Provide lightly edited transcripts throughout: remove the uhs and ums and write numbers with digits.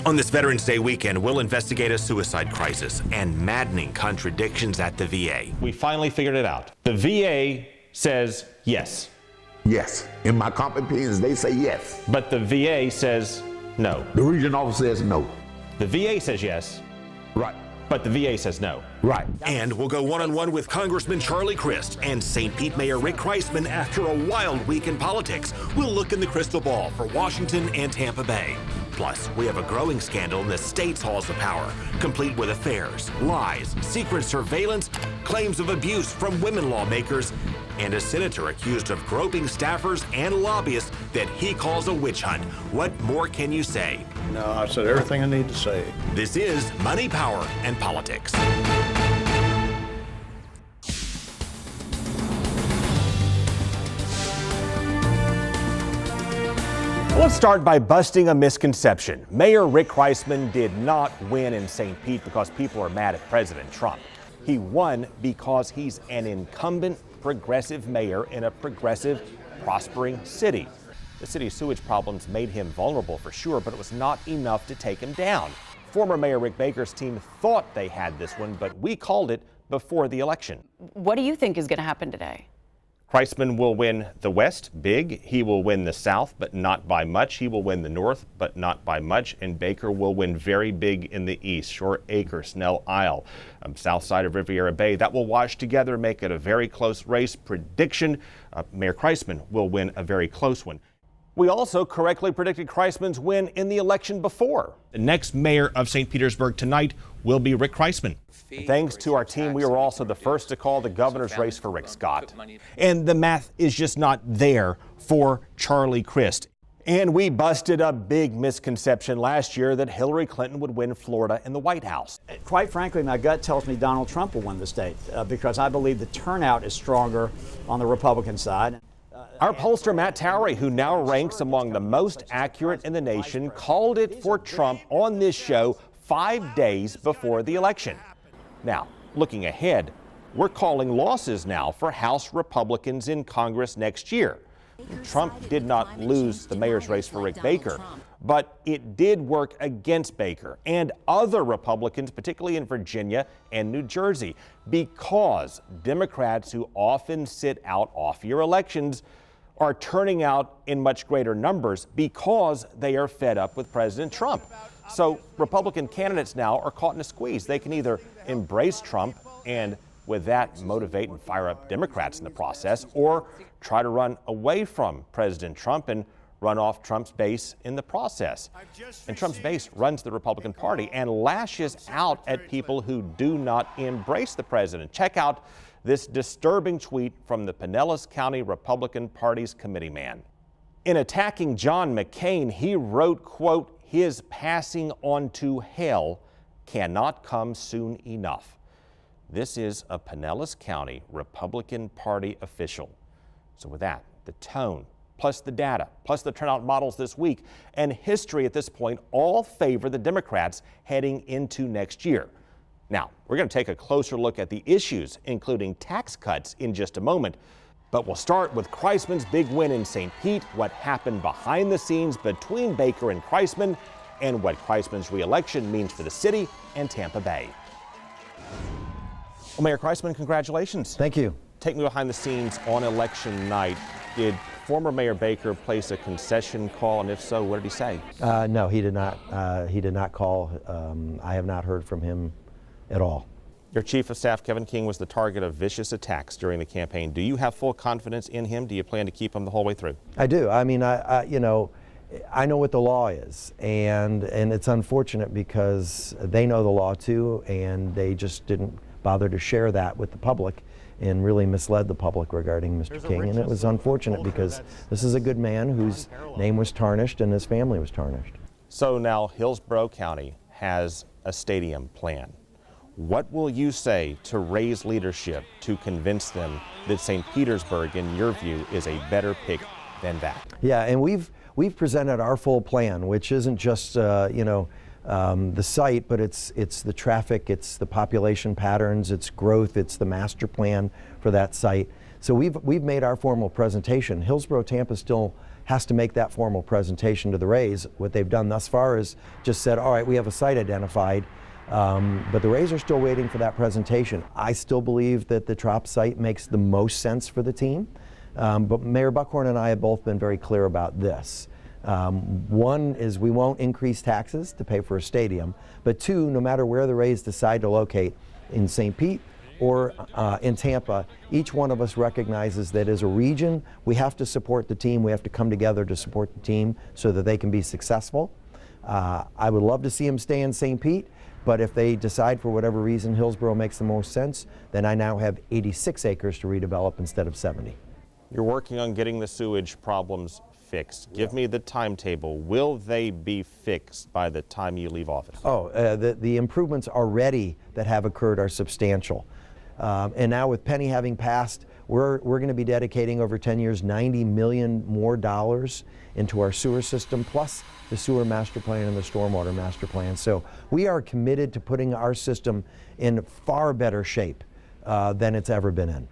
On this Veterans Day weekend, we'll investigate a suicide crisis and maddening contradictions at the VA. We finally figured it out. The VA says yes. Yes. In my competent opinions, they say yes. But the VA says no. The region officer says no. The VA says yes. Right. But the VA says no. Right. And we'll go one-on-one with Congressman Charlie Crist and St. Pete Mayor Rick Kriseman after a wild week in politics. We'll look in the crystal ball for Washington and Tampa Bay. Plus, we have a growing scandal in the state's halls of power, complete with affairs, lies, secret surveillance, claims of abuse from women lawmakers, and a senator accused of groping staffers and lobbyists that he calls a witch hunt. What more can you say? No, I said everything I need to say. This is Money, Power, and Politics. Let's start by busting a misconception. Mayor Rick Kriseman did not win in St. Pete because people are mad at President Trump. He won because he's an incumbent progressive mayor in a progressive, prospering city. The city's sewage problems made him vulnerable for sure, but it was not enough to take him down. Former Mayor Rick Baker's team thought they had this one, but we called it before the election. What do you think is going to happen today? Kriseman will win the West big. He will win the South, but not by much. He will win the North, but not by much. And Baker will win very big in the East, Short Acre, Snell Isle, south side of Riviera Bay. That will wash together, make it a very close race. Prediction, Mayor Kriseman will win a very close one. We also correctly predicted Kriseman's win in the election before. The next mayor of St. Petersburg tonight will be Rick Kriseman. Thanks to our team, we were also the first to call the governor's race for Rick Scott. And the math is just not there for Charlie Crist. And we busted a big misconception last year that Hillary Clinton would win Florida and the White House. Quite frankly, my gut tells me Donald Trump will win the state because I believe the turnout is stronger on the Republican side. Our pollster Matt Towery, who now ranks among the most accurate in the nation, called it for Trump on this show 5 days before the election. Now, looking ahead, we're calling losses now for House Republicans in Congress next year. Trump did not lose the mayor's race for Rick Baker, but it did work against Baker and other Republicans, particularly in Virginia and New Jersey, because Democrats who often sit out off-year elections are turning out in much greater numbers because they are fed up with President Trump. So Republican candidates now are caught in a squeeze. They can either embrace Trump and with that motivate and fire up Democrats in the process, or try to run away from President Trump and run off Trump's base in the process. And Trump's base runs the Republican Party and lashes out at people who do not embrace the president. Check out this disturbing tweet from the Pinellas County Republican Party's committee man. In attacking John McCain, he wrote, quote, "His passing on to hell cannot come soon enough." This is a Pinellas County Republican Party official. So with that, the tone, plus the data, plus the turnout models this week, and history at this point all favor the Democrats heading into next year. Now, we're going to take a closer look at the issues, including tax cuts, in just a moment. But we'll start with Kriseman's big win in St. Pete, what happened behind the scenes between Baker and Kriseman, and what Kriseman's reelection means for the city and Tampa Bay. Well, Mayor Kriseman, congratulations. Thank you. Take me behind the scenes on election night. Did former Mayor Baker place a concession call, and if so, what did he say? No, he did not. He did not call. I have not heard from him at all. Your Chief of Staff, Kevin King, was the target of vicious attacks during the campaign. Do you have full confidence in him? Do you plan to keep him the whole way through? I do. I mean, I know what the law is, and it's unfortunate because they know the law too, and they just didn't bother to share that with the public and really misled the public regarding Mr. King. And it was unfortunate because this is a good man whose name was tarnished and his family was tarnished. So now Hillsborough County has a stadium plan. What will you say to Ray's leadership to convince them that St. Petersburg, in your view, is a better pick than that? Yeah, and we've presented our full plan, which isn't just the site, but it's the traffic, it's the population patterns, it's growth, it's the master plan for that site. So we've made our formal presentation. Hillsborough Tampa still has to make that formal presentation to the Rays. What they've done thus far is just said, all right, we have a site identified, but the Rays are still waiting for that presentation. I still believe that the Trop site makes the most sense for the team, but Mayor Buckhorn and I have both been very clear about this. One is we won't increase taxes to pay for a stadium, but two, no matter where the Rays decide to locate, in St. Pete or in Tampa, each one of us recognizes that as a region, we have to support the team. We have to come together to support the team so that they can be successful. I would love to see them stay in St. Pete, but if they decide for whatever reason Hillsborough makes the most sense, then I now have 86 acres to redevelop instead of 70. You're working on getting the sewage problems fixed. Give me the timetable. Will they be fixed by the time you leave office? Oh, the improvements already that have occurred are substantial. And now with Penny having passed, we're going to be dedicating over 10 years $90 million more into our sewer system, plus the sewer master plan and the stormwater master plan. So we are committed to putting our system in far better shape than it's ever been in.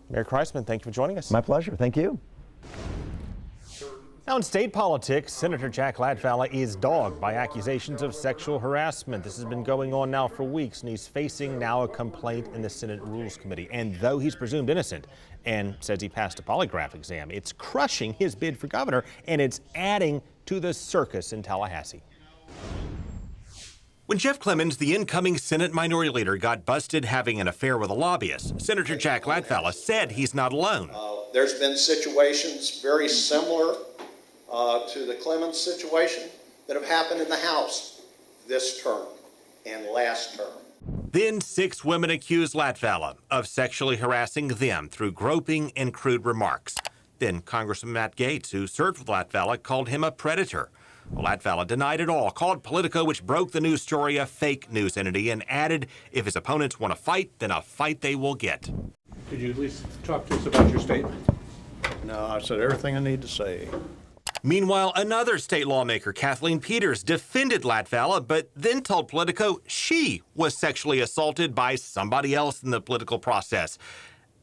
Mayor Kriseman, thank you for joining us. My pleasure. Thank you. Now in state politics, Senator Jack Latvala is dogged by accusations of sexual harassment. This has been going on now for weeks, and he's facing now a complaint in the Senate Rules Committee. And though he's presumed innocent and says he passed a polygraph exam, it's crushing his bid for governor, and it's adding to the circus in Tallahassee. When Jeff Clemens, the incoming Senate Minority Leader, got busted having an affair with a lobbyist, Senator Jack Latvala said he's not alone. There's been situations very similar to the Clemens situation that have happened in the House this term and last term. Then 6 women accused Latvala of sexually harassing them through groping and crude remarks. Then Congressman Matt Gaetz, who served with Latvala, called him a predator. Well, Latvala denied it all, called Politico, which broke the news story, a fake news entity, and added if his opponents want to fight, then a fight they will get. Could you at least talk to us about your statement? No, I said everything I need to say. Meanwhile, another state lawmaker, Kathleen Peters, defended Latvala, but then told Politico she was sexually assaulted by somebody else in the political process.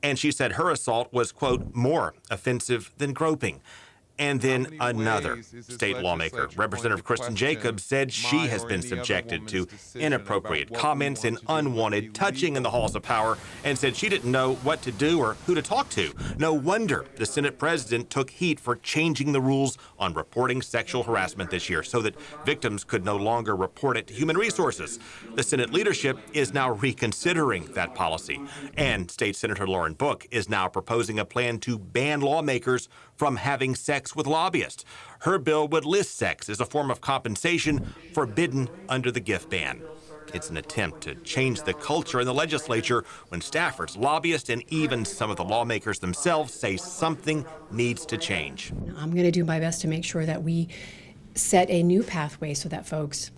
And she said her assault was, quote, more offensive than groping. And then another state lawmaker, Representative Kristen Jacobs, said she has been subjected to inappropriate comments and unwanted touching in the halls of power, and said she didn't know what to do or who to talk to. No wonder the Senate president took heat for changing the rules on reporting sexual harassment this year so that victims could no longer report it to Human Resources. The Senate leadership is now reconsidering that policy, and State Senator Lauren Book is now proposing a plan to ban lawmakers from having sex with lobbyists. Her bill would list sex as a form of compensation forbidden under the gift ban. It's an attempt to change the culture in the legislature when staffers, lobbyists, and even some of the lawmakers themselves say something needs to change. I'm going to do my best to make sure that we set a new pathway so that folks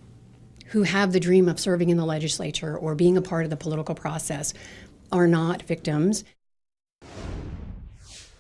who have the dream of serving in the legislature or being a part of the political process are not victims.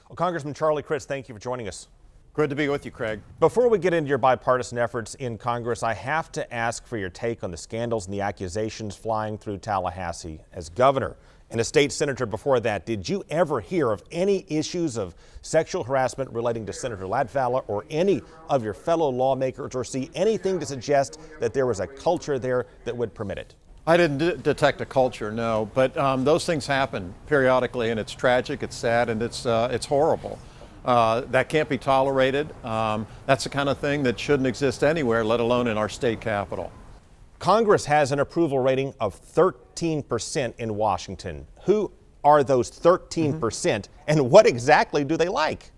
Well, Congressman Charlie Crist, thank you for joining us. Good to be with you, Craig. Before we get into your bipartisan efforts in Congress, I have to ask for your take on the scandals and the accusations flying through Tallahassee. As governor and a state senator before that, did you ever hear of any issues of sexual harassment relating to Senator Latvala or any of your fellow lawmakers, or see anything to suggest that there was a culture there that would permit it? I didn't detect a culture, no, but those things happen periodically, and it's tragic, it's sad, and it's horrible. That can't be tolerated. That's the kind of thing that shouldn't exist anywhere, let alone in our state capital. Congress has an approval rating of 13% in Washington. Who are those 13%, and what exactly do they like?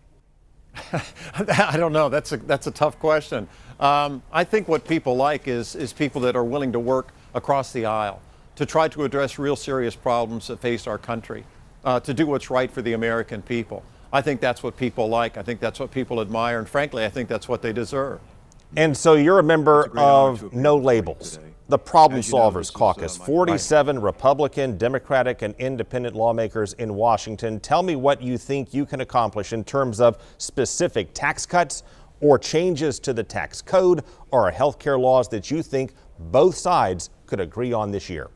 I don't know. That's a tough question. I think what people like is people that are willing to work across the aisle to try to address real serious problems that face our country, to do what's right for the American people. I think that's what people like. I think that's what people admire, and frankly, I think that's what they deserve. And so you're a member of No Labels, the Problem Solvers Caucus, 47 Republican, Democratic, and Independent lawmakers in Washington. Tell me what you think you can accomplish in terms of specific tax cuts or changes to the tax code or health care laws that you think both sides could agree on this year.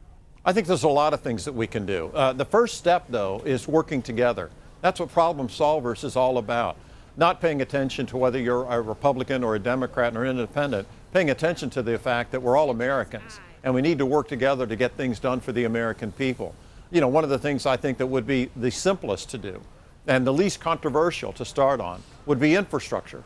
I think there's a lot of things that we can do. The first step, though, is working together. That's what Problem Solvers is all about. not paying attention to whether you're a Republican or a Democrat or an independent, paying attention to the fact that we're all Americans and we need to work together to get things done for the American people. You know, one of the things I think that would be the simplest to do and the least controversial to start on would be infrastructure.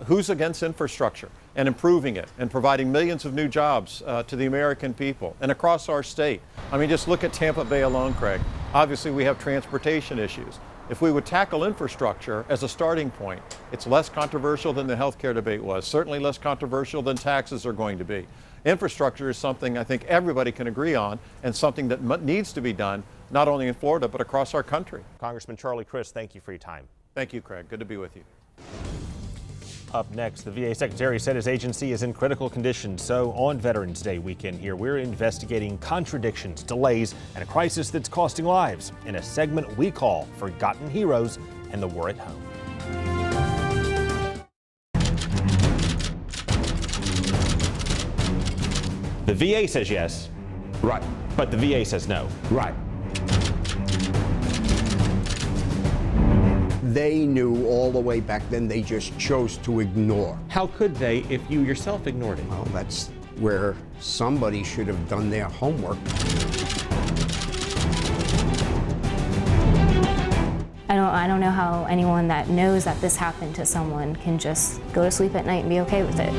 Who's against infrastructure and improving it and providing millions of new jobs to the American people and across our state? I mean, just look at Tampa Bay alone, Craig. Obviously, we have transportation issues. If we would tackle infrastructure as a starting point, it's less controversial than the health care debate was, certainly less controversial than taxes are going to be. Infrastructure is something I think everybody can agree on and something that needs to be done, not only in Florida, but across our country. Congressman Charlie Crist, thank you for your time. Thank you, Craig. Good to be with you. Up next, the VA Secretary said his agency is in critical condition. So on Veterans Day weekend here, we're investigating contradictions, delays, and a crisis that's costing lives in a segment we call Forgotten Heroes and the War at Home. The VA says yes. Right. But the VA says no. Right. They knew all the way back then, they just chose to ignore. How could they if you yourself ignored it? Well, that's where somebody should have done their homework. I don't know how anyone that knows that this happened to someone can just go to sleep at night and be okay with it.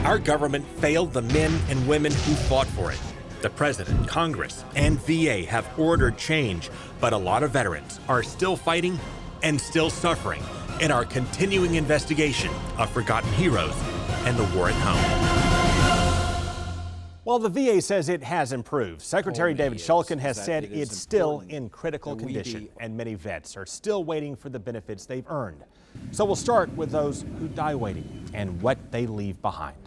Our government failed the men and women who fought for it. The President, Congress, and VA have ordered change, but a lot of veterans are still fighting and still suffering in our continuing investigation of Forgotten Heroes and the War at Home. Well, the VA says it has improved. Secretary David Shulkin has said it's still in critical condition, and many vets are still waiting for the benefits they've earned. So we'll start with those who die waiting and what they leave behind.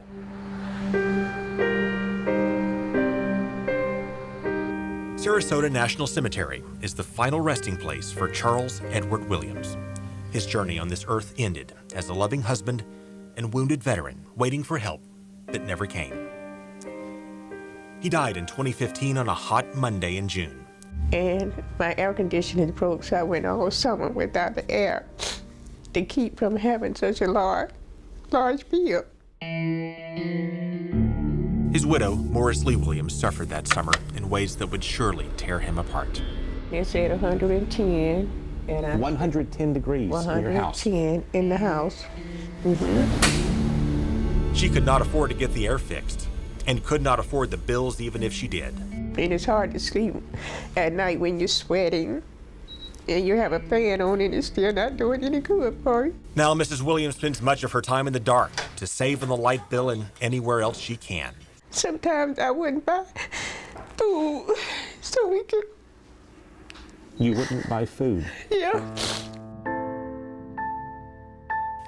Sarasota National Cemetery is the final resting place for Charles Edward Williams. His journey on this earth ended as a loving husband and wounded veteran waiting for help that never came. He died in 2015 on a hot Monday in June. And my air conditioning broke, so I went all summer without the air to keep from having such a large bill. His widow, Morris Lee Williams, suffered that summer in ways that would surely tear him apart. They said 110, and 110 degrees in your house. 110 in the house. Mm-hmm. She could not afford to get the air fixed and could not afford the bills even if she did. And it's hard to sleep at night when you're sweating and you have a fan on and it's still not doing any good for you. Now Mrs. Williams spends much of her time in the dark to save on the light bill and anywhere else she can. Sometimes I wouldn't buy food so we could... You wouldn't buy food? Yeah.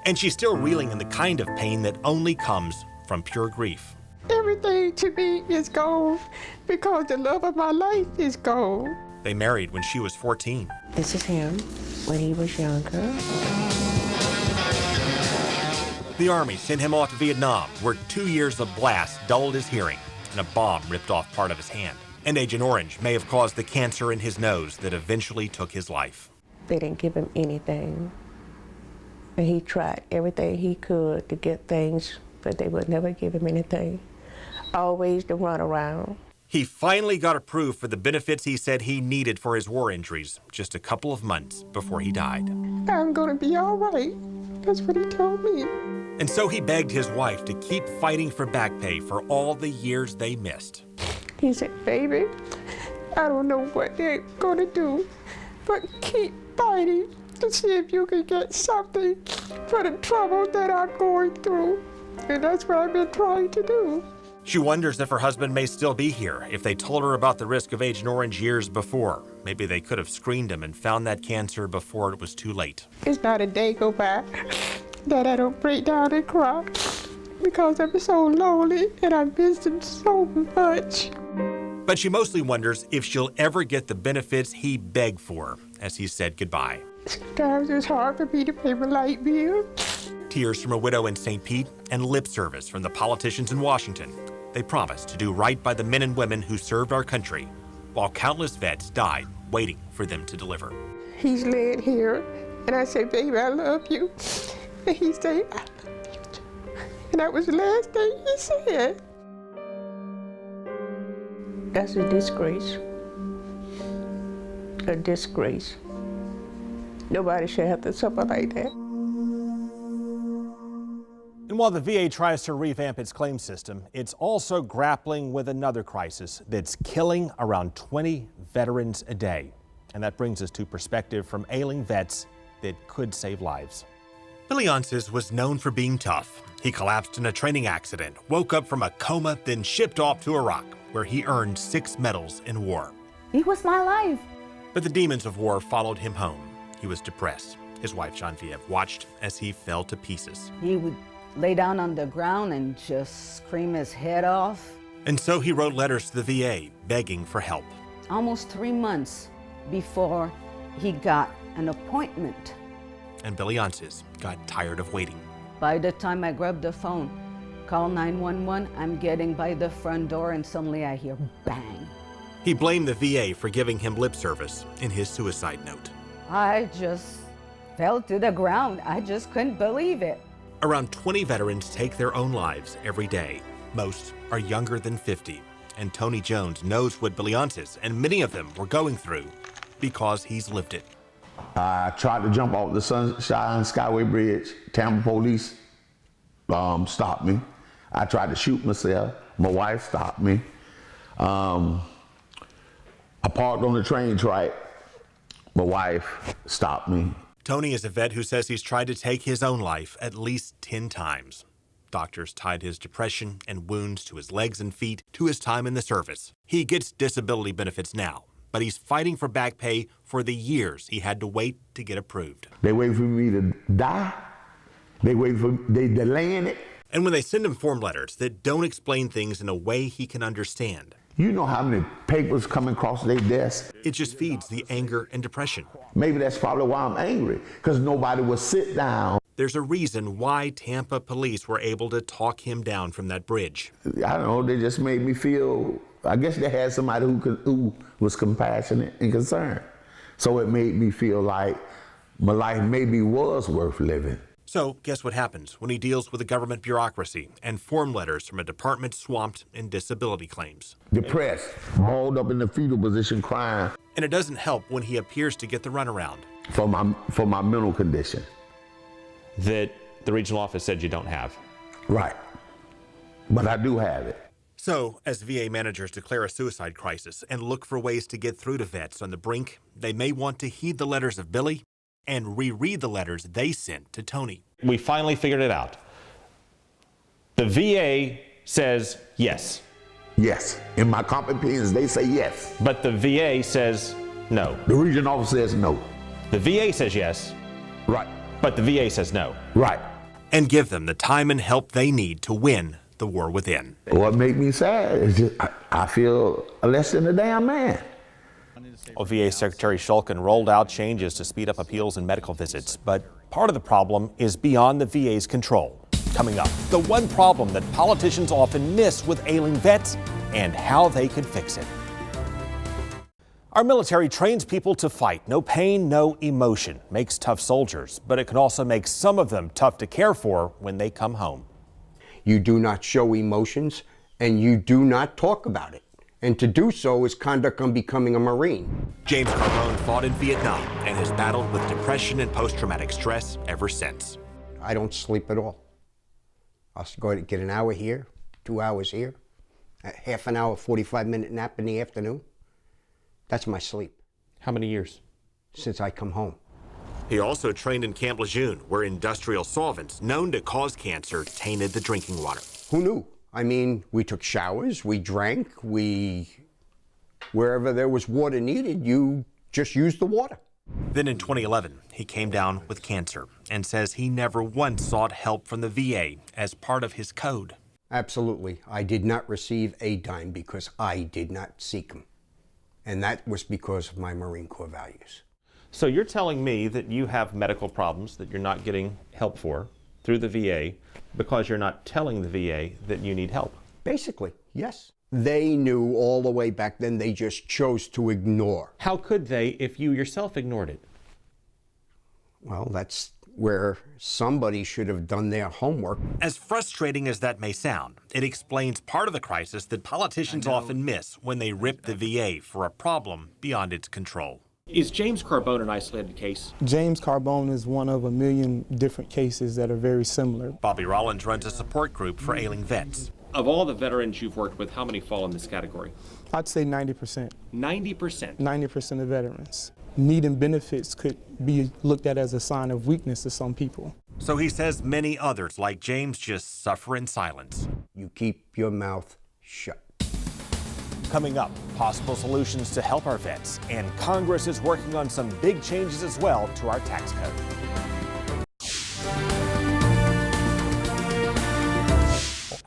And she's still reeling in the kind of pain that only comes from pure grief. Everything to me is gone because the love of my life is gone. They married when she was 14. This is him when he was younger. The Army sent him off to Vietnam, where 2 years of blast dulled his hearing and a bomb ripped off part of his hand. And Agent Orange may have caused the cancer in his nose that eventually took his life. They didn't give him anything. And he tried everything he could to get things, but they would never give him anything. Always the runaround. He finally got approved for the benefits he said he needed for his war injuries just a couple of months before he died. I'm gonna be all right. That's what he told me. And so he begged his wife to keep fighting for back pay for all the years they missed. He said, baby, I don't know what they're gonna do, but keep fighting to see if you can get something for the trouble that I'm going through. And that's what I've been trying to do. She wonders if her husband may still be here, if they told her about the risk of Agent Orange years before. Maybe they could have screened him and found that cancer before it was too late. It's not a day go by that I don't break down and cry because I'm so lonely and I miss him so much. But she mostly wonders if she'll ever get the benefits he begged for as he said goodbye. Sometimes it's hard for me to pay my light bill. Tears from a widow in St. Pete and lip service from the politicians in Washington. They promised to do right by the men and women who served our country, while countless vets died waiting for them to deliver. He's laying here And I said, baby, I love you. And he said, I love you too. And that was the last thing he said. That's a disgrace. A disgrace. Nobody should have to suffer like that. And while the VA tries to revamp its claim system, it's also grappling with another crisis that's killing around 20 veterans a day. And that brings us to perspective from ailing vets that could save lives. Billy Onces was known for being tough. He collapsed in a training accident, woke up from a coma, then shipped off to Iraq, where he earned 6 medals in war. It was my life. But the demons of war followed him home. He was depressed. His wife, Genevieve, watched as he fell to pieces. He would lay down on the ground and just scream his head off. And so he wrote letters to the VA, begging for help. Almost 3 months before he got an appointment. And Billy Onces got tired of waiting. By the time I grabbed the phone, call 911, I'm getting by the front door and suddenly I hear bang. He blamed the VA for giving him lip service in his suicide note. I just fell to the ground. I just couldn't believe it. Around 20 veterans take their own lives every day. Most are younger than 50. And Tony Jones knows what Billy Onces and many of them were going through because he's lived it. I tried to jump off the Sunshine Skyway Bridge. Tampa police stopped me. I tried to shoot myself. My wife stopped me. I parked on the train track. My wife stopped me. Tony is a vet who says he's tried to take his own life at least 10 times. Doctors tied his depression and wounds to his legs and feet to his time in the service. He gets disability benefits now, but he's fighting for back pay for the years he had to wait to get approved. They wait for me to die. They delaying it. And when they send him form letters that don't explain things in a way he can understand, you know how many papers come across their desk? It just feeds the anger and depression. Maybe that's probably why I'm angry, because nobody will sit down. There's a reason why Tampa police were able to talk him down from that bridge. I don't know, they just made me feel, I guess they had somebody who was compassionate and concerned. So it made me feel like my life maybe was worth living. So guess what happens when he deals with a government bureaucracy and form letters from a department swamped in disability claims? Depressed, balled up in the fetal position crying. And it doesn't help when he appears to get the runaround. For my mental condition. That the regional office said you don't have. Right. But I do have it. So, as VA managers declare a suicide crisis and look for ways to get through to vets on the brink, they may want to heed the letters of Billy and reread the letters they sent to Tony. We finally figured it out. The VA says yes. Yes. In my competence, they say yes. But the VA says no. The regional office says no. The VA says yes. Right. But the VA says no. Right. And give them the time and help they need to win the war within. What makes me sad is just, I feel less than a damn man. Well, VA Secretary Shulkin rolled out changes to speed up appeals and medical visits, but part of the problem is beyond the VA's control. Coming up, the one problem that politicians often miss with ailing vets and how they could fix it. Our military trains people to fight. No pain, no emotion. Makes tough soldiers, but it can also make some of them tough to care for when they come home. You do not show emotions, and you do not talk about it. And to do so is conduct on becoming a Marine. James Carbone fought in Vietnam and has battled with depression and post-traumatic stress ever since. I don't sleep at all. I'll go to get an hour here, 2 hours here, a half an hour, 45-minute nap in the afternoon. That's my sleep. How many years? Since I come home. He also trained in Camp Lejeune, where industrial solvents known to cause cancer tainted the drinking water. Who knew? I mean, we took showers, we drank, wherever there was water needed, you just used the water. Then in 2011, he came down with cancer and says he never once sought help from the VA as part of his code. Absolutely. I did not receive a dime because I did not seek them. And that was because of my Marine Corps values. So you're telling me that you have medical problems that you're not getting help for through the VA because you're not telling the VA that you need help? Basically, yes. They knew all the way back then, they just chose to ignore. How could they if you yourself ignored it? Well, that's where somebody should have done their homework. As frustrating as that may sound, it explains part of the crisis that politicians often miss when they rip the VA for a problem beyond its control. Is James Carbone an isolated case? James Carbone is one of a million different cases that are very similar. Bobby Rollins runs a support group for ailing vets. Of all the veterans you've worked with, how many fall in this category? I'd say 90%. 90%? 90% of veterans. Needing benefits could be looked at as a sign of weakness to some people. So he says many others like James just suffer in silence. You keep your mouth shut. Coming up, possible solutions to help our vets, and Congress is working on some big changes as well to our tax code.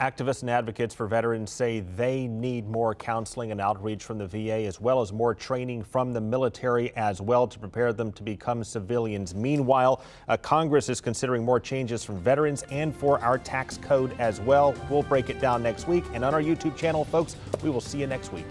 Activists and advocates for veterans say they need more counseling and outreach from the VA, as well as more training from the military as well to prepare them to become civilians. Meanwhile, Congress is considering more changes from veterans and for our tax code as well. We'll break it down next week, and on our YouTube channel, folks, we will see you next week.